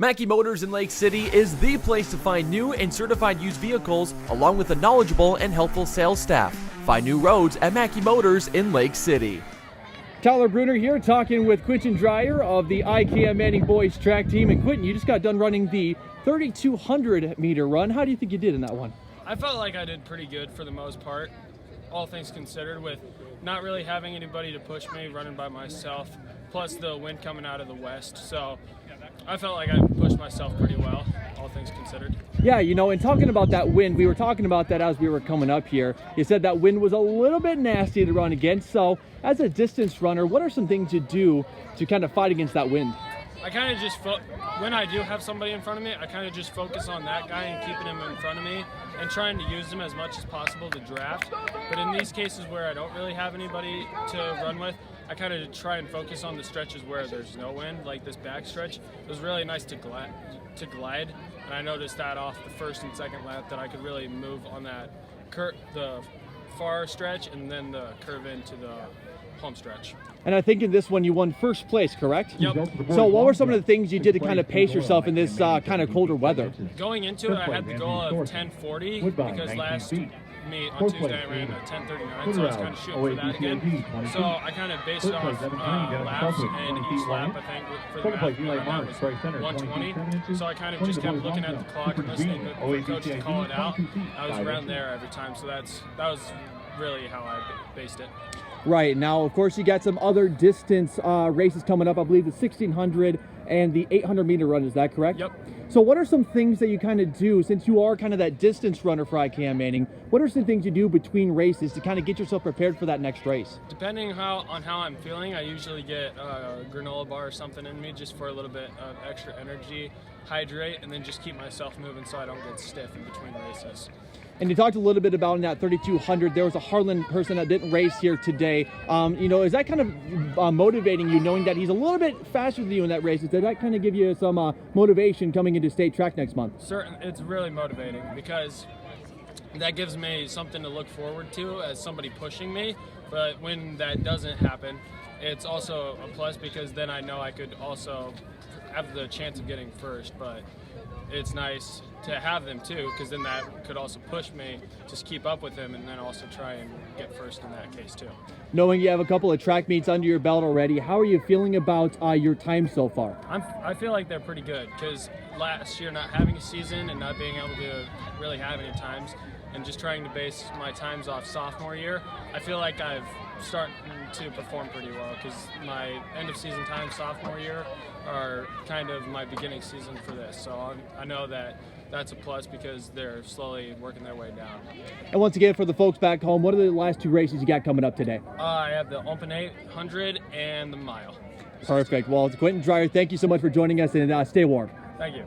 Mackey Motors in Lake City is the place to find new and certified used vehicles, along with a knowledgeable and helpful sales staff. Find new roads at Mackey Motors in Lake City. Tyler Brunner here talking with Quentin Dreyer of the IKM-Manning boys track team. And Quentin, you just got done running the 3,200 meter run. How do you think you did in that one? I felt like I did pretty good for the most part, all things considered, with not really having anybody to push me, running by myself, plus the wind coming out of the west. So I felt like I pushed myself pretty well, all things considered. Yeah, you know, and talking about that wind, we were talking about that as we were coming up here. You said that wind was a little bit nasty to run against. So as a distance runner, what are some things you do to kind of fight against that wind? I kind of just, when I do have somebody in front of me, I kind of just focus on that guy and keeping him in front of me and trying to use him as much as possible to draft. But in these cases where I don't really have anybody to run with, I kind of try and focus on the stretches where there's no wind, like this back stretch. It was really nice to glide, and I noticed that off the first and second lap that I could really move on that the far stretch and then the curve into the home stretch. And I think in this one you won first place, correct? Yep. So what were some of the things you did to kind of pace yourself in this kind of colder weather? Going into it, I had the goal of 10:40 because last meet on Tuesday I ran a 10:39, so I was kind of shooting for that again. So I kind of based it off laps, and each lap I think for the map was 120. So I kind of just kept looking at the clock and listening for the coach to call it out. I was around there every time, so that was really how I based it. Right, now of course you got some other distance races coming up. I believe the 1600 and the 800 meter run, is that correct? Yep. So what are some things that you kind of do, since you are kind of that distance runner for IKM-Manning, what are some things you do between races to kind of get yourself prepared for that next race? Depending on how I'm feeling, I usually get a granola bar or something in me just for a little bit of extra energy, hydrate, and then just keep myself moving so I don't get stiff in between races. And you talked a little bit about in that 3,200, there was a Harlan person that didn't race here today. You know, is that kind of motivating you, knowing that he's a little bit faster than you in that race? Did that kind of give you some motivation coming into state track next month? Certainly, it's really motivating because that gives me something to look forward to as somebody pushing me. But when that doesn't happen, it's also a plus because then I know I could also have the chance of getting first. But it's nice to have them too, because then that could also push me to keep up with him and then also try and get first in that case too. Knowing you have a couple of track meets under your belt already, how are you feeling about your time so far? I feel like they're pretty good because last year not having a season and not being able to really have any times and just trying to base my times off sophomore year, I feel like I've started to perform pretty well because my end of season times sophomore year are kind of my beginning season for this. So I know that that's a plus because they're slowly working their way down. And once again, for the folks back home, what are the last two races you got coming up today? I have the Open 800 and the mile. Perfect. Well, Quentin Dreyer, thank you so much for joining us, and stay warm. Thank you.